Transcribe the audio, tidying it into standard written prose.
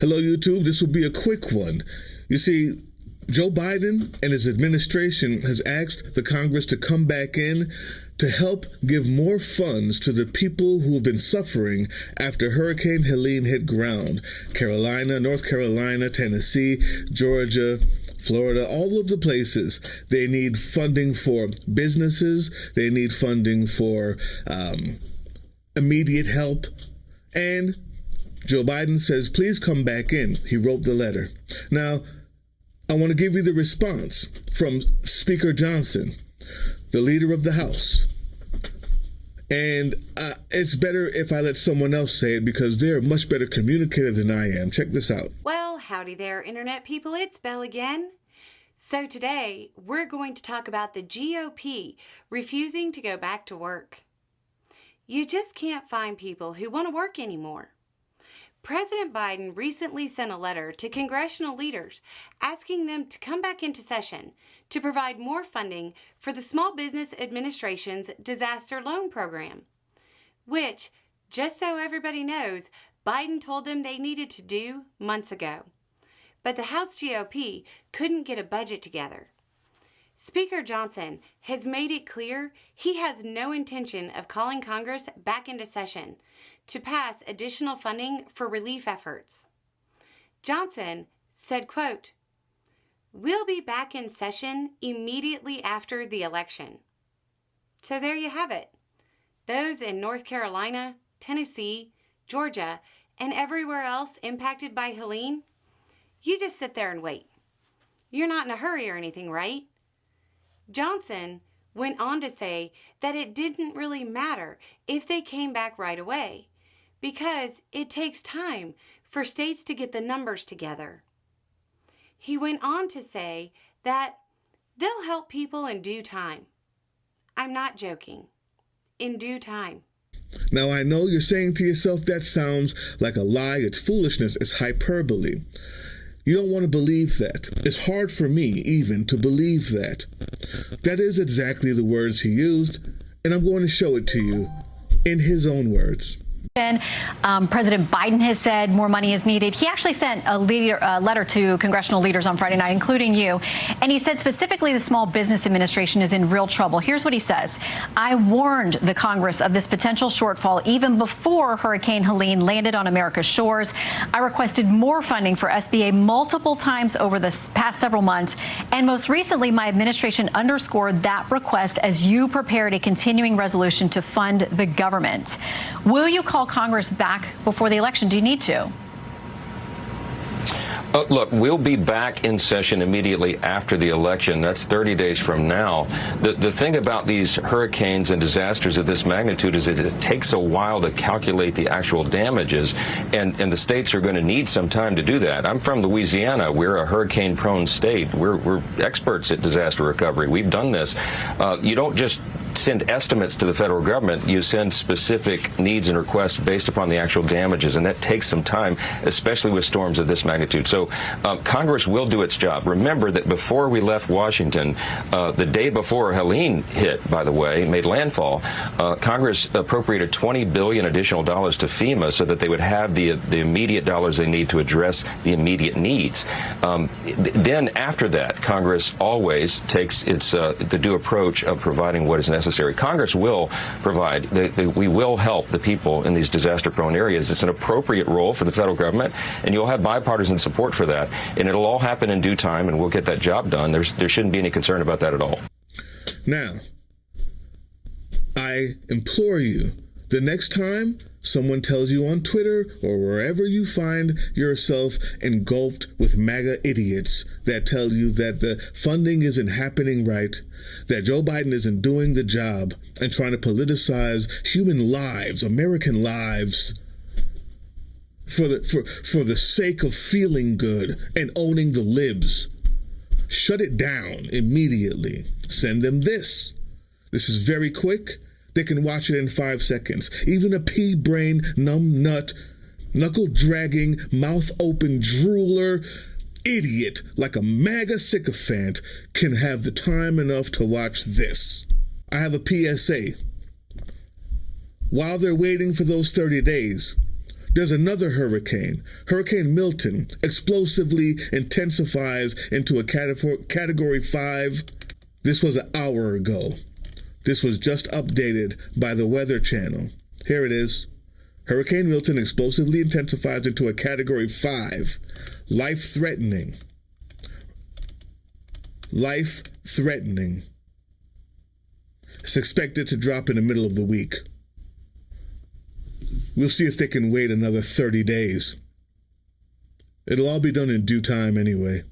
Hello, YouTube. This will be a quick one. You see, Joe Biden and his administration has asked the Congress to come back in to help give more funds to the people who have been suffering after Hurricane Helene hit ground. Carolina, North Carolina, Tennessee, Georgia, Florida, all of the places. They need funding for businesses. They need funding for immediate help. And Joe Biden says, please come back in. He wrote the letter. Now, I want to give you the response from Speaker Johnson, the leader of the House. And it's better if I let someone else say it because they're a much better communicator than I am. Check this out. Well, howdy there, Internet people. It's Belle again. So today, we're going to talk about the GOP refusing to go back to work. You just can't find people who want to work anymore. President Biden recently sent a letter to congressional leaders asking them to come back into session to provide more funding for the Small Business Administration's disaster loan program, which, just so everybody knows, Biden told them they needed to do months ago. But the House GOP couldn't get a budget together. Speaker Johnson has made it clear he has no intention of calling Congress back into session to pass additional funding for relief efforts. Johnson said, quote, "We'll be back in session immediately after the election." So there you have it. Those in North Carolina, Tennessee, Georgia, and everywhere else impacted by Helene, you just sit there and wait. You're not in a hurry or anything, right? Johnson went on to say that it didn't really matter if they came back right away because it takes time for states to get the numbers together. He went on to say that they'll help people in due time. I'm not joking. In due time. Now, I know you're saying to yourself, that sounds like a lie, it's foolishness, it's hyperbole. You don't want to believe that. It's hard for me even to believe that. That is exactly the words he used, and I'm going to show it to you in his own words. President Biden has said more money is needed. He actually sent a letter to congressional leaders on Friday night, including you. And he said specifically the Small Business Administration is in real trouble. Here's what he says. "I warned the Congress of this potential shortfall even before Hurricane Helene landed on America's shores. I requested more funding for SBA multiple times over the past several months. And most recently, my administration underscored that request as you prepared a continuing resolution to fund the government. Will you call Congress back before the election? Do you need to? Look, we'll be back in session immediately after the election. That's 30 days from now. The thing about these hurricanes and disasters of this magnitude is that it takes a while to calculate the actual damages, and the states are going to need some time to do that. I'm from Louisiana. We're a hurricane-prone state. We're experts at disaster recovery. We've done this. You don't just send estimates to the federal government. You send specific needs and requests based upon the actual damages, and that takes some time, especially with storms of this magnitude. So Congress will do its job. Remember that before we left Washington, the day before Helene hit, by the way, made landfall, Congress appropriated $20 billion additional dollars to FEMA so that they would have the immediate dollars they need to address the immediate needs. Then after that, Congress always takes the due approach of providing what is necessary. Congress will provide. We will help the people in these disaster-prone areas. It's an appropriate role for the federal government, and you'll have bipartisan support for that. And it'll all happen in due time, and we'll get that job done. There shouldn't be any concern about that at all. Now, I implore you, the next time someone tells you on Twitter or wherever you find yourself engulfed with MAGA idiots that tell you that the funding isn't happening right, that Joe Biden isn't doing the job and trying to politicize human lives, American lives, for the sake of feeling good and owning the libs, shut it down immediately. Send them this. This is very quick. They can watch it in 5 seconds. Even a pea-brain, numb nut, knuckle-dragging, mouth-open drooler idiot like a MAGA sycophant can have the time enough to watch this. I have a PSA. While they're waiting for those 30 days, There's another hurricane. Hurricane Milton explosively intensifies into a Category 5. This was an hour ago. This was just updated by the Weather Channel. Here it is. Hurricane Milton explosively intensifies into a Category 5. Life-threatening. Life-threatening. It's expected to drop in the middle of the week. We'll see if they can wait another 30 days. It'll all be done in due time anyway.